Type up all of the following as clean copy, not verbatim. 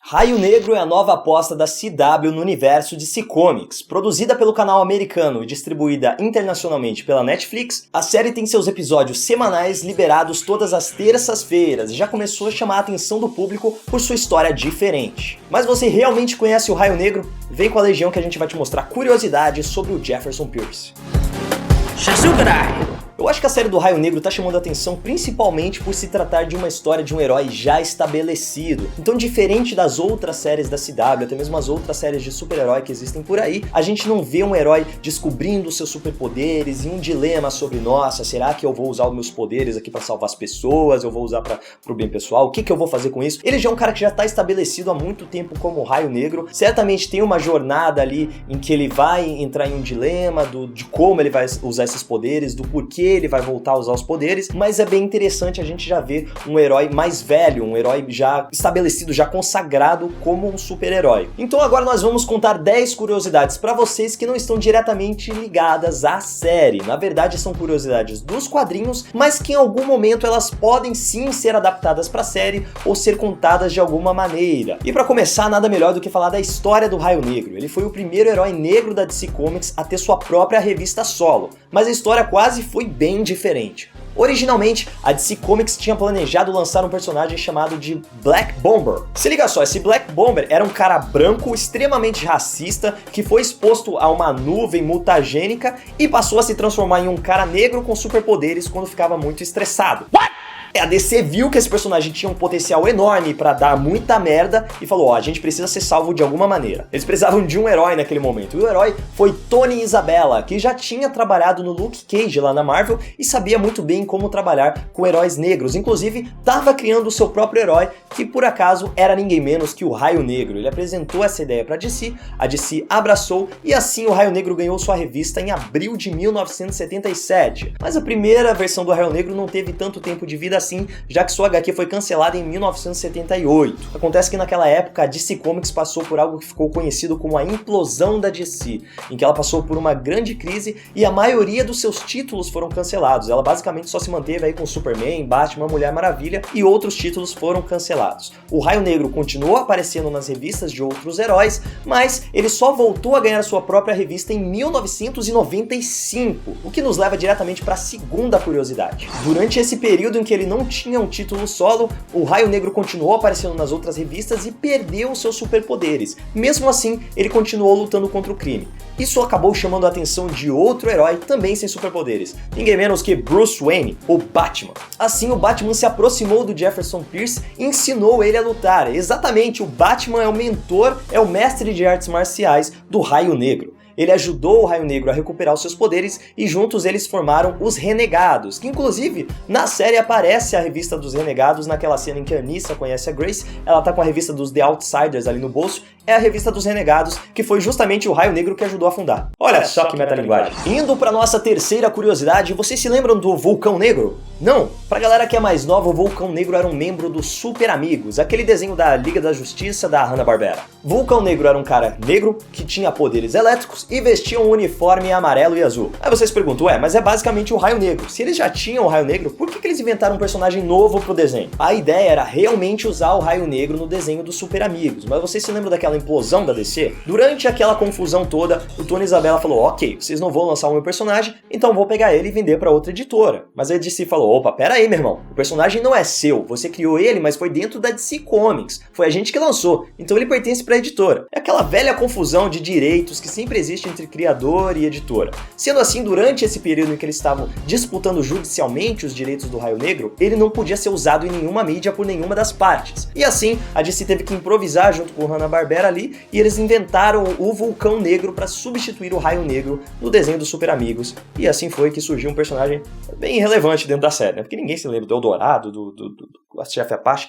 Raio Negro é a nova aposta da CW no universo DC Comics. Produzida pelo canal americano e distribuída internacionalmente pela Netflix, a série tem seus episódios semanais liberados todas as terças-feiras e já começou a chamar a atenção do público por sua história diferente. Mas você realmente conhece o Raio Negro? Vem com a Legião que a gente vai te mostrar curiosidades sobre o Jefferson Pierce. Eu acho que a série do Raio Negro tá chamando a atenção principalmente por se tratar de uma história de um herói já estabelecido. Então, diferente das outras séries da CW, até mesmo as outras séries de super-herói que existem por aí, a gente não vê um herói descobrindo seus superpoderes e um dilema sobre, nossa, será que eu vou usar os meus poderes aqui pra salvar as pessoas? Eu vou usar pro bem pessoal? O que eu vou fazer com isso? Ele já é um cara que já tá estabelecido há muito tempo como Raio Negro. Certamente tem uma jornada ali em que ele vai entrar em um dilema de como ele vai usar esses poderes, do porquê ele vai voltar a usar os poderes, mas é bem interessante a gente já ver um herói mais velho, um herói já estabelecido, já consagrado como um super-herói. Então agora nós vamos contar 10 curiosidades para vocês que não estão diretamente ligadas à série. Na verdade são curiosidades dos quadrinhos, mas que em algum momento elas podem sim ser adaptadas para a série ou ser contadas de alguma maneira. E para começar, nada melhor do que falar da história do Raio Negro. Ele foi o primeiro herói negro da DC Comics a ter sua própria revista solo, mas a história quase foi bem diferente. Originalmente, a DC Comics tinha planejado lançar um personagem chamado de Black Bomber. Se liga só, esse Black Bomber era um cara branco extremamente racista que foi exposto a uma nuvem mutagênica e passou a se transformar em um cara negro com superpoderes quando ficava muito estressado. A DC viu que esse personagem tinha um potencial enorme pra dar muita merda e falou, ó, a gente precisa ser salvo de alguma maneira. Eles precisavam de um herói naquele momento, e o herói foi Tony Isabella, que já tinha trabalhado no Luke Cage lá na Marvel e sabia muito bem como trabalhar com heróis negros. Inclusive, estava criando o seu próprio herói, que por acaso era ninguém menos que o Raio Negro. Ele apresentou essa ideia pra DC, a DC abraçou e assim o Raio Negro ganhou sua revista em abril de 1977. Mas a primeira versão do Raio Negro não teve tanto tempo de vida assim, já que sua HQ foi cancelada em 1978. Acontece que naquela época a DC Comics passou por algo que ficou conhecido como a implosão da DC, em que ela passou por uma grande crise e a maioria dos seus títulos foram cancelados. Ela basicamente só se manteve aí com Superman, Batman, Mulher Maravilha e outros títulos foram cancelados. O Raio Negro continuou aparecendo nas revistas de outros heróis, mas ele só voltou a ganhar sua própria revista em 1995, o que nos leva diretamente para a segunda curiosidade. Durante esse período em que ele não tinha um título solo, o Raio Negro continuou aparecendo nas outras revistas e perdeu seus superpoderes. Mesmo assim, ele continuou lutando contra o crime. Isso acabou chamando a atenção de outro herói também sem superpoderes, ninguém menos que Bruce Wayne, o Batman. Assim, o Batman se aproximou do Jefferson Pierce e ensinou ele a lutar. Exatamente, o Batman é o mentor, é o mestre de artes marciais do Raio Negro. Ele ajudou o Raio Negro a recuperar os seus poderes e juntos eles formaram os Renegados, que inclusive na série aparece a revista dos Renegados naquela cena em que a Anissa conhece a Grace, ela tá com a revista dos The Outsiders ali no bolso, é a revista dos Renegados, que foi justamente o Raio Negro que ajudou a fundar. Olha só que metalinguagem. Indo pra nossa terceira curiosidade, vocês se lembram do Vulcão Negro? Não? Pra galera que é mais nova, o Vulcão Negro era um membro dos Super Amigos, aquele desenho da Liga da Justiça da Hanna-Barbera. Vulcão Negro era um cara negro que tinha poderes elétricos e vestia um uniforme amarelo e azul. Aí vocês perguntam, mas é basicamente o Raio Negro. Se eles já tinham o Raio Negro, por que eles inventaram um personagem novo pro desenho? A ideia era realmente usar o Raio Negro no desenho dos Super Amigos, mas vocês se lembram daquela implosão da DC? Durante aquela confusão toda, o Tony Isabella falou, ok, vocês não vão lançar o meu personagem, então vou pegar ele e vender pra outra editora. Mas a DC falou, opa, pera aí, meu irmão, o personagem não é seu, você criou ele, mas foi dentro da DC Comics, foi a gente que lançou, então ele pertence pra editora. É aquela velha confusão de direitos que sempre existe entre criador e editora. Sendo assim, durante esse período em que eles estavam disputando judicialmente os direitos do Raio Negro, ele não podia ser usado em nenhuma mídia por nenhuma das partes. E assim, a DC teve que improvisar junto com o Hanna-Barbera ali, e eles inventaram o Vulcão Negro para substituir o Raio Negro no desenho dos Super Amigos. E assim foi que surgiu um personagem bem relevante dentro da série, né? Porque ninguém se lembra do Eldorado, do chefe Apache.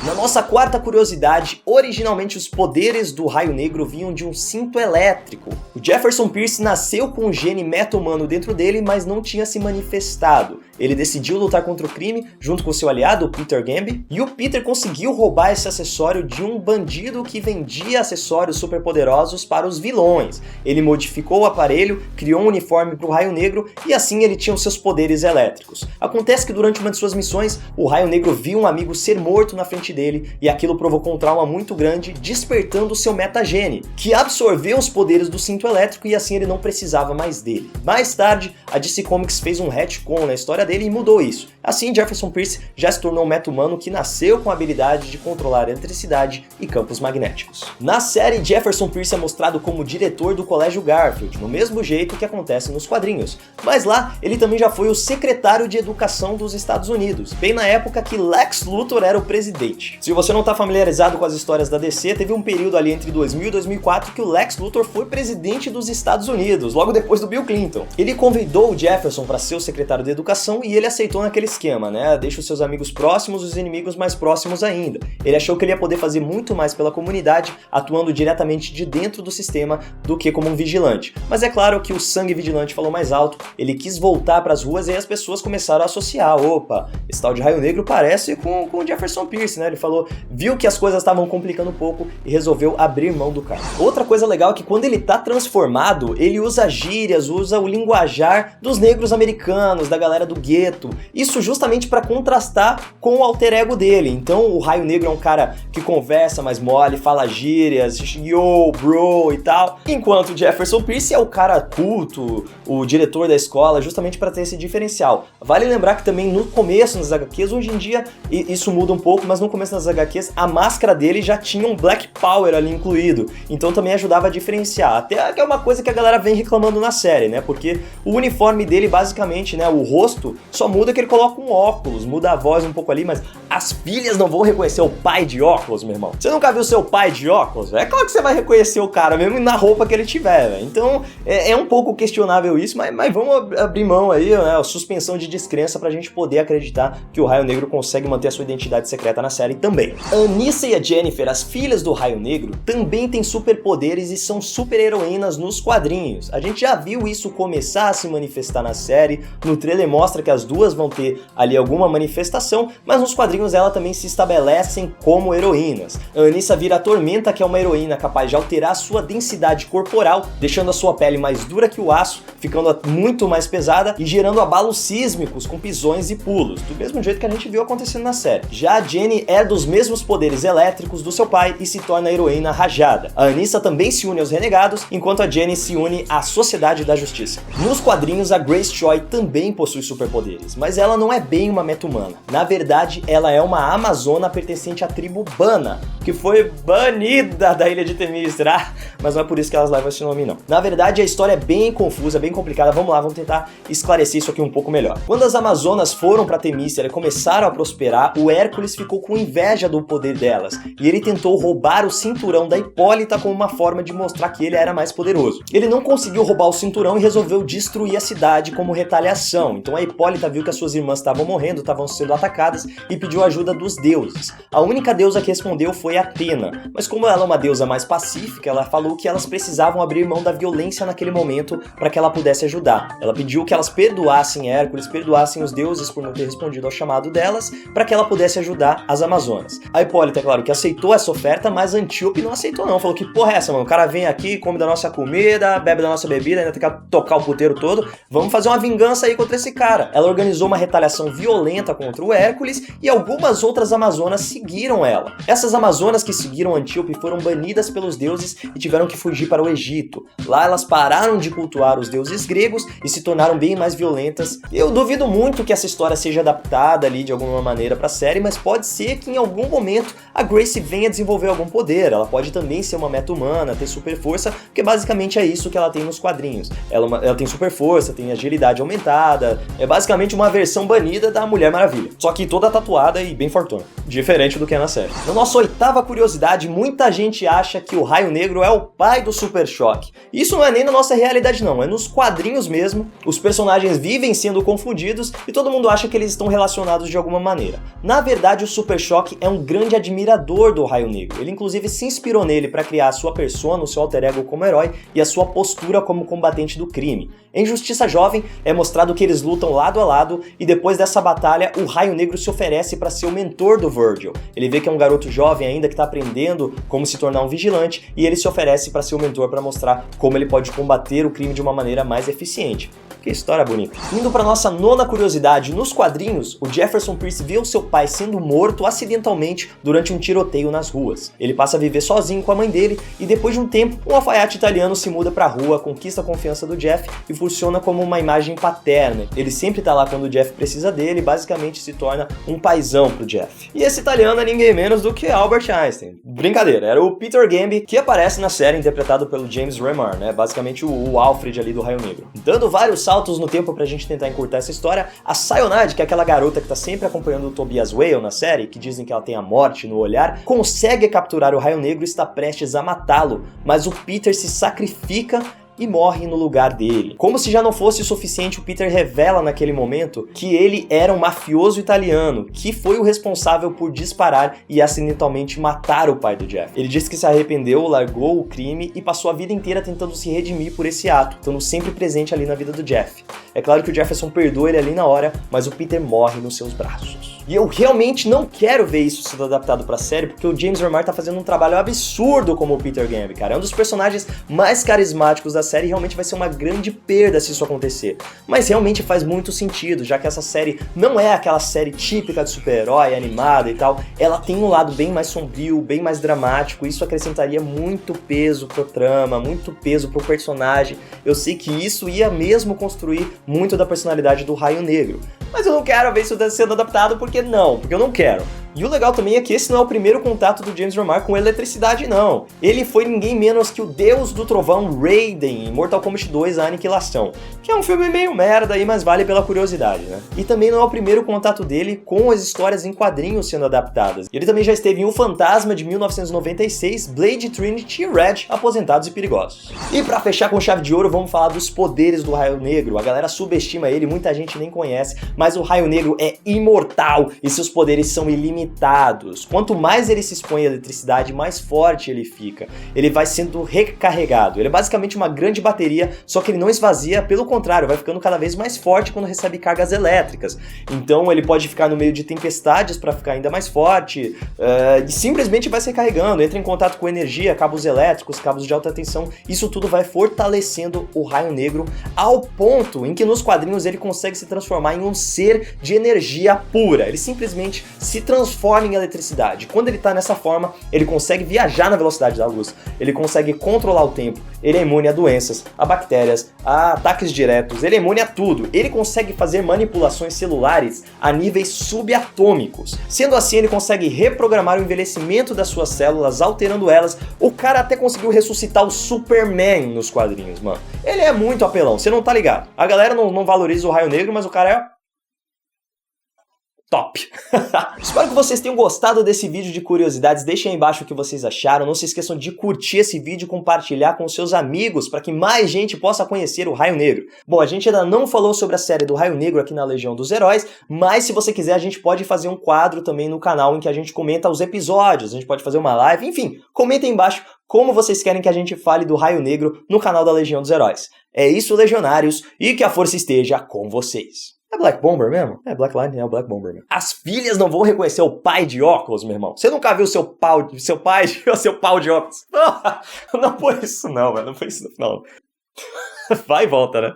Na nossa quarta curiosidade, originalmente os poderes do Raio Negro vinham de um cinto elétrico. O Jefferson Pierce nasceu com um gene meta-humano dentro dele, mas não tinha se manifestado. Ele decidiu lutar contra o crime junto com seu aliado, o Peter Gambi, e o Peter conseguiu roubar esse acessório de um bandido que vendia acessórios superpoderosos para os vilões. Ele modificou o aparelho, criou um uniforme para o Raio Negro e assim ele tinha os seus poderes elétricos. Acontece que durante uma de suas missões, o Raio Negro viu um amigo ser morto na frente dele e aquilo provocou um trauma muito grande, despertando o seu Metagene, que absorveu os poderes do cinto elétrico e assim ele não precisava mais dele. Mais tarde, a DC Comics fez um retcon na história dele e mudou isso. Assim, Jefferson Pierce já se tornou um meta-humano que nasceu com a habilidade de controlar eletricidade e campos magnéticos. Na série, Jefferson Pierce é mostrado como diretor do Colégio Garfield, no mesmo jeito que acontece nos quadrinhos. Mas lá, ele também já foi o secretário de Educação dos Estados Unidos, bem na época que Lex Luthor era o presidente. Se você não está familiarizado com as histórias da DC, teve um período ali entre 2000 e 2004 que o Lex Luthor foi presidente dos Estados Unidos, logo depois do Bill Clinton. Ele convidou o Jefferson para ser o secretário de Educação e ele aceitou naquele esquema, né? Deixa os seus amigos próximos, os inimigos mais próximos ainda. Ele achou que ele ia poder fazer muito mais pela comunidade, atuando diretamente de dentro do sistema do que como um vigilante. Mas é claro que o sangue vigilante falou mais alto, ele quis voltar para as ruas e aí as pessoas começaram a associar. Opa, esse tal de Raio Negro parece com o Jefferson Pierce, né? Ele falou, viu que as coisas estavam complicando um pouco e resolveu abrir mão do cara. Outra coisa legal é que quando ele tá transformado, ele usa gírias, usa o linguajar dos negros americanos, da galera do gueto. Isso justamente para contrastar com o alter ego dele. Então o Raio Negro é um cara que conversa mais mole, fala gírias, yo, bro e tal. Enquanto o Jefferson Pierce é o cara culto, o diretor da escola, justamente para ter esse diferencial. Vale lembrar que também no começo nas HQs, hoje em dia isso muda um pouco, mas no começo das HQs a máscara dele já tinha um Black Power ali incluído. Então também ajudava a diferenciar. Até que é uma coisa que a galera vem reclamando na série, né? Porque o uniforme dele basicamente, né, o rosto, só muda que ele coloca um óculos, muda a voz um pouco ali, mas as filhas não vão reconhecer o pai de óculos, meu irmão. Você nunca viu seu pai de óculos? É claro que você vai reconhecer o cara, mesmo na roupa que ele tiver, véio. Então é um pouco questionável isso, mas vamos abrir mão aí, né, a suspensão de descrença pra gente poder acreditar que o Raio Negro consegue manter a sua identidade secreta na série também. A Anissa e a Jennifer, as filhas do Raio Negro, também têm superpoderes e são super-heroínas nos quadrinhos. A gente já viu isso começar a se manifestar na série, no trailer mostra que as duas vão ter ali alguma manifestação, mas nos quadrinhos elas também se estabelecem como heroínas. A Anissa vira a Tormenta, que é uma heroína capaz de alterar a sua densidade corporal, deixando a sua pele mais dura que o aço, ficando muito mais pesada e gerando abalos sísmicos com pisões e pulos, do mesmo jeito que a gente viu acontecendo na série. Já a Jenny é dos mesmos poderes elétricos do seu pai e se torna a heroína Rajada. A Anissa também se une aos Renegados, enquanto a Jenny se une à Sociedade da Justiça. Nos quadrinhos, a Grace Choi também possui superpoderes, mas ela não é bem uma meta-humana. Na verdade, ela é uma amazona pertencente à tribo Bana, que foi banida da ilha de Themyscira, mas não é por isso que elas levam esse nome não. Na verdade, a história é bem confusa, bem complicada. Vamos lá, vamos tentar esclarecer isso aqui um pouco melhor. Quando as amazonas foram para Themyscira e começaram a prosperar, o Hércules ficou com inveja do poder delas, e ele tentou roubar o cinturão da Hipólita como uma forma de mostrar que ele era mais poderoso. Ele não conseguiu roubar o cinturão e resolveu destruir a cidade como retaliação. Então a Hipólita viu que as suas irmãs estavam morrendo, estavam sendo atacadas e pediu ajuda dos deuses. A única deusa que respondeu foi Atena, mas como ela é uma deusa mais pacífica, ela falou que elas precisavam abrir mão da violência naquele momento para que ela pudesse ajudar. Ela pediu que elas perdoassem Hércules, perdoassem os deuses por não ter respondido ao chamado delas, para que ela pudesse ajudar as amazonas. A Hipólita, é claro, que aceitou essa oferta, mas Antíope não aceitou não, falou que porra é essa, mano? O cara vem aqui, come da nossa comida, bebe da nossa bebida, ainda tem que tocar o puteiro todo, vamos fazer uma vingança aí contra esse cara. Ela organizou uma retaliação violenta contra o Hércules e algumas outras amazonas seguiram ela. Essas amazonas que seguiram Antíope foram banidas pelos deuses e tiveram que fugir para o Egito. Lá elas pararam de cultuar os deuses gregos e se tornaram bem mais violentas. Eu duvido muito que essa história seja adaptada ali de alguma maneira para a série, mas pode ser que em algum momento a Grace venha desenvolver algum poder. Ela pode também ser uma meta-humana, ter super força, porque basicamente é isso que ela tem nos quadrinhos. Ela tem super força, tem agilidade aumentada, é basicamente uma versão banida da Mulher Maravilha, só que toda tatuada e bem fortuna, diferente do que é na série. Na nossa oitava curiosidade, muita gente acha que o Raio Negro é o pai do Super Choque. Isso não é nem na nossa realidade não, é nos quadrinhos mesmo. Os personagens vivem sendo confundidos e todo mundo acha que eles estão relacionados de alguma maneira. Na verdade, o Super Choque é um grande admirador do Raio Negro. Ele inclusive se inspirou nele para criar a sua persona, o seu alter ego como herói e a sua postura como combatente do crime. Em Justiça Jovem é mostrado que eles lutam lá lado a lado, e depois dessa batalha, o Raio Negro se oferece para ser o mentor do Virgil. Ele vê que é um garoto jovem ainda que tá aprendendo como se tornar um vigilante, e ele se oferece para ser o mentor para mostrar como ele pode combater o crime de uma maneira mais eficiente. Que história bonita. Indo para nossa nona curiosidade, nos quadrinhos, o Jefferson Pierce vê o seu pai sendo morto acidentalmente durante um tiroteio nas ruas. Ele passa a viver sozinho com a mãe dele e depois de um tempo, um alfaiate italiano se muda para a rua, conquista a confiança do Jeff e funciona como uma imagem paterna. Ele sempre tá lá quando o Jeff precisa dele e basicamente se torna um paizão pro Jeff. E esse italiano é ninguém menos do que Albert Einstein. Brincadeira, era o Peter Gambi que aparece na série interpretado pelo James Remar, né? Basicamente o Alfred ali do Raio Negro. Dando vários saltos no tempo pra gente tentar encurtar essa história, a Sayonade, que é aquela garota que tá sempre acompanhando o Tobias Whale na série, que dizem que ela tem a morte no olhar, consegue capturar o Raio Negro e está prestes a matá-lo, mas o Peter se sacrifica e morre no lugar dele. Como se já não fosse o suficiente, o Peter revela naquele momento que ele era um mafioso italiano, que foi o responsável por disparar e acidentalmente matar o pai do Jeff. Ele disse que se arrependeu, largou o crime e passou a vida inteira tentando se redimir por esse ato, estando sempre presente ali na vida do Jeff. É claro que o Jefferson perdoa ele ali na hora, mas o Peter morre nos seus braços. E eu realmente não quero ver isso sendo adaptado pra série, porque o James Remar tá fazendo um trabalho absurdo como o Peter Gambi, cara. É um dos personagens mais carismáticos da série e realmente vai ser uma grande perda se isso acontecer. Mas realmente faz muito sentido, já que essa série não é aquela série típica de super-herói, animada e tal. Ela tem um lado bem mais sombrio, bem mais dramático, isso acrescentaria muito peso pro trama, muito peso pro personagem. Eu sei que isso ia mesmo construir muito da personalidade do Raio Negro. Mas eu não quero ver isso sendo adaptado, porque eu não quero. E o legal também é que esse não é o primeiro contato do James Remar com eletricidade, não. Ele foi ninguém menos que o deus do trovão Raiden em Mortal Kombat 2, A Aniquilação, que é um filme meio merda aí, mas vale pela curiosidade, né? E também não é o primeiro contato dele com as histórias em quadrinhos sendo adaptadas. Ele também já esteve em O Fantasma de 1996, Blade Trinity e Red, Aposentados e Perigosos. E pra fechar com chave de ouro, vamos falar dos poderes do Raio Negro. A galera subestima ele, muita gente nem conhece, mas o Raio Negro é imortal e seus poderes são ilimitados. Quanto mais ele se expõe à eletricidade, mais forte ele fica. Ele vai sendo recarregado. Ele é basicamente uma grande bateria, só que ele não esvazia, pelo contrário, vai ficando cada vez mais forte quando recebe cargas elétricas. Então ele pode ficar no meio de tempestades para ficar ainda mais forte, e simplesmente vai se recarregando, entra em contato com energia, cabos elétricos, cabos de alta tensão, isso tudo vai fortalecendo o Raio Negro ao ponto em que nos quadrinhos ele consegue se transformar em um ser de energia pura. Ele simplesmente se transforma em eletricidade. Quando ele tá nessa forma, ele consegue viajar na velocidade da luz, ele consegue controlar o tempo, ele é imune a doenças, a bactérias, a ataques diretos, ele é imune a tudo. Ele consegue fazer manipulações celulares a níveis subatômicos. Sendo assim, ele consegue reprogramar o envelhecimento das suas células, alterando elas. O cara até conseguiu ressuscitar o Superman nos quadrinhos, mano. Ele é muito apelão, você não tá ligado. A galera não valoriza o Raio Negro, mas o cara é top! Espero que vocês tenham gostado desse vídeo de curiosidades, deixem aí embaixo o que vocês acharam, não se esqueçam de curtir esse vídeo e compartilhar com seus amigos para que mais gente possa conhecer o Raio Negro. Bom, a gente ainda não falou sobre a série do Raio Negro aqui na Legião dos Heróis, mas se você quiser a gente pode fazer um quadro também no canal em que a gente comenta os episódios, a gente pode fazer uma live, enfim, comenta aí embaixo como vocês querem que a gente fale do Raio Negro no canal da Legião dos Heróis. É isso, Legionários, e que a força esteja com vocês. É Black Bomber mesmo? É, Black Lightning é o Black Bomber mesmo. As filhas não vão reconhecer o pai de óculos, meu irmão. Você nunca viu seu pai de óculos? Não foi isso não, velho. Não foi isso não. Vai e volta, né?